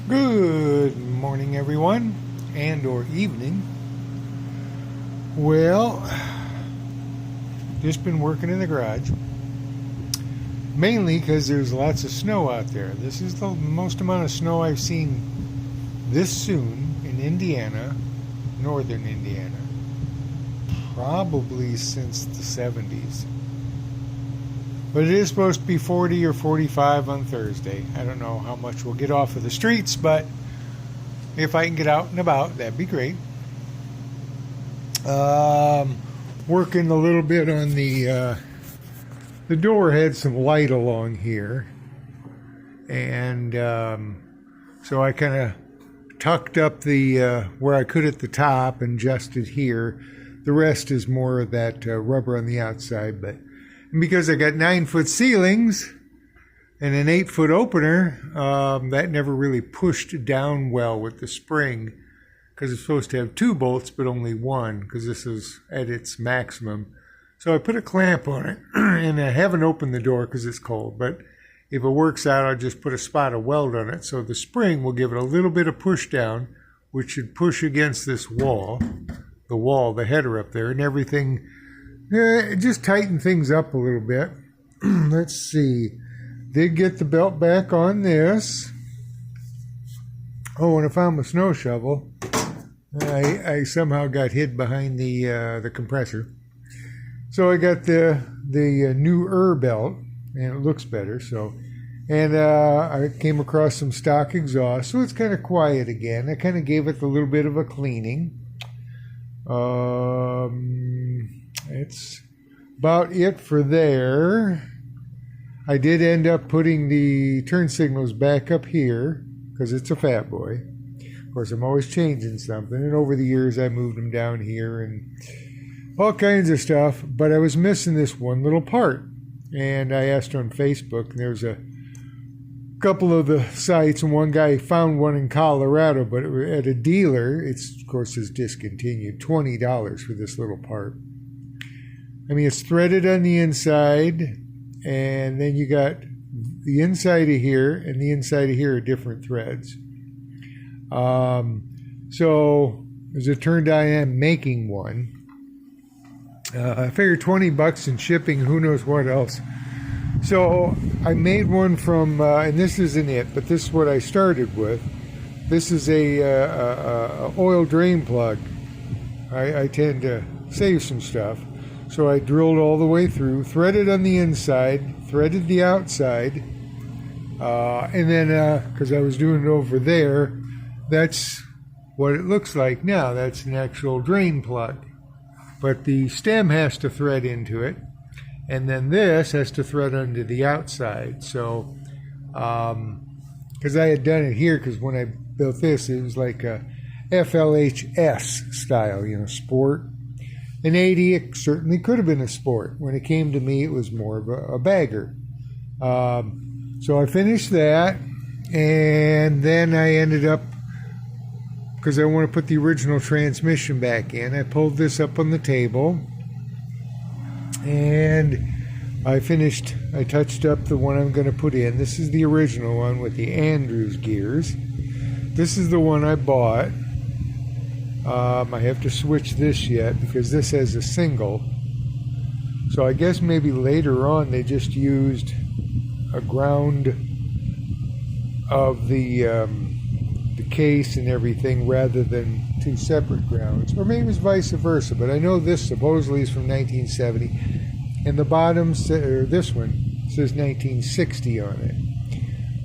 Good morning, everyone, and or evening. Well, just been working in the garage, mainly because there's lots of snow out there. This is the most amount of snow I've seen this soon in Indiana, northern Indiana, probably since the 70s. But it is supposed to be 40 or 45 on Thursday. I don't know how much we'll get off of the streets, but if I can get out and about, that'd be great. Working a little bit on the door had some light along here, and so I kind of tucked up the where I could at the top and adjusted here. The rest is more of that rubber on the outside, but because I got 9-foot ceilings and an 8-foot opener, that never really pushed down well with the spring, because it's supposed to have 2 bolts but only 1, because this is at its maximum. So I put a clamp on it, and I haven't opened the door because it's cold, but if it works out, I'll just put a spot of weld on it, so the spring will give it a little bit of push down, which should push against this wall, the header up there, and everything. Just tighten things up a little bit. Let's see. Did get the belt back on this. Oh, and I found my snow shovel. I somehow got hid behind the compressor. So I got the new belt, and it looks better. And I came across some stock exhaust, so it's kind of quiet again. I kind of gave it a little bit of a cleaning. It's about it for there. I did end up putting the turn signals back up here because it's a fat boy. Of course, I'm always changing something, and over the years I moved them down here and all kinds of stuff, but I was missing this one little part, and I asked on Facebook, and there's a couple of the sites, and one guy found one in Colorado, but at a dealer, it's of course is discontinued, $20 for this little part. I mean, it's threaded on the inside, and then you got the inside of here and the inside of here are different threads. So as it turned out, I am making one. I figured $20 in shipping, who knows what else. So I made one from, and this isn't it, but this is what I started with. This is a oil drain plug. I tend to save some stuff. So I drilled all the way through, threaded on the inside, threaded the outside, and then, because I was doing it over there, that's what it looks like now. That's an actual drain plug. But the stem has to thread into it, and then this has to thread onto the outside. So, because I had done it here, because when I built this, it was like a FLHS style, sport. An 80, it certainly could have been a sport. When it came to me, it was more of a bagger. So I finished that, and then I ended up, because I want to put the original transmission back in, I pulled this up on the table, and I touched up the one I'm going to put in. This is the original one with the Andrews gears. This is the one I bought. I have to switch this yet because this has a single. So I guess maybe later on they just used a ground of the case and everything rather than 2 separate grounds. Or maybe it was vice versa, but I know this supposedly is from 1970. And the bottom, or this one, says 1960 on it.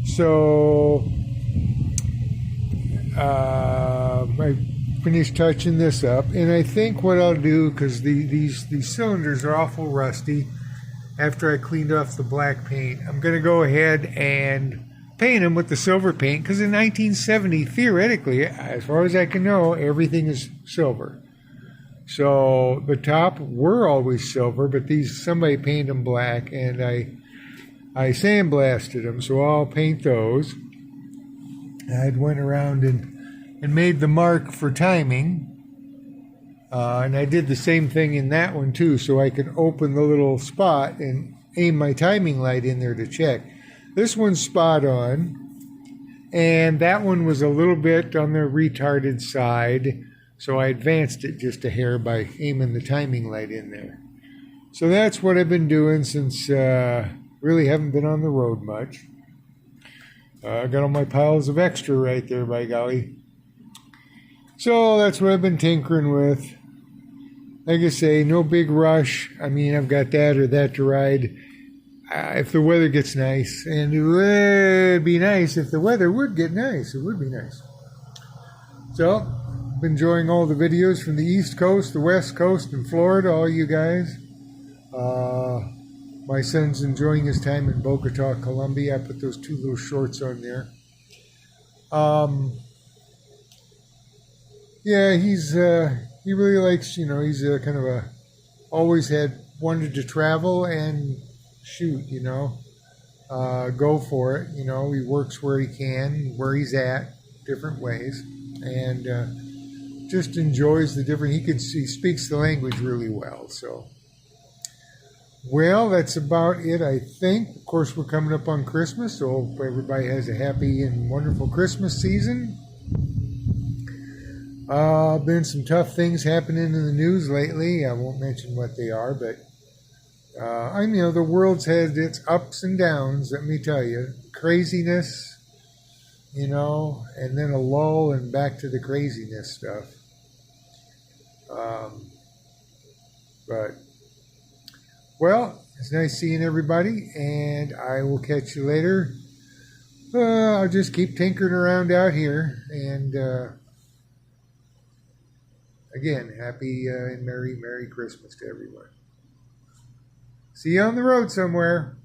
So I finished touching this up, and I think what I'll do, because these cylinders are awful rusty, after I cleaned off the black paint, I'm going to go ahead and paint them with the silver paint, because in 1970, theoretically, as far as I can know, everything is silver. So the top were always silver, but somebody painted them black, and I sandblasted them, so I'll paint those. I went around and made the mark for timing, and I did the same thing in that one too, so I could open the little spot and aim my timing light in there to check. This one's spot on, And that one was a little bit on the retarded side, so I advanced it just a hair by aiming the timing light in there. So that's what I've been doing since really haven't been on the road much. I got all my piles of extra right there, by golly. So that's what I've been tinkering with. Like I say, no big rush. I mean, I've got that or that to ride. If the weather gets nice, and it would be nice if the weather would get nice. It would be nice. So, I'm enjoying all the videos from the East Coast, the West Coast, and Florida, all you guys. My son's enjoying his time in Bogota, Colombia. I put those 2 little shorts on there. Yeah, he really likes, he's kind of always wanted to travel and shoot, go for it. He works where he can, where he's at, different ways, and just enjoys the different. He speaks the language really well. So, well, that's about it, I think. Of course, we're coming up on Christmas, so hope everybody has a happy and wonderful Christmas season. Been some tough things happening in the news lately. I won't mention what they are, but the world's had its ups and downs, let me tell you. Craziness, and then a lull and back to the craziness stuff. But, well, it's nice seeing everybody, and I will catch you later. I'll just keep tinkering around out here, and again, happy and Merry Christmas to everyone. See you on the road somewhere.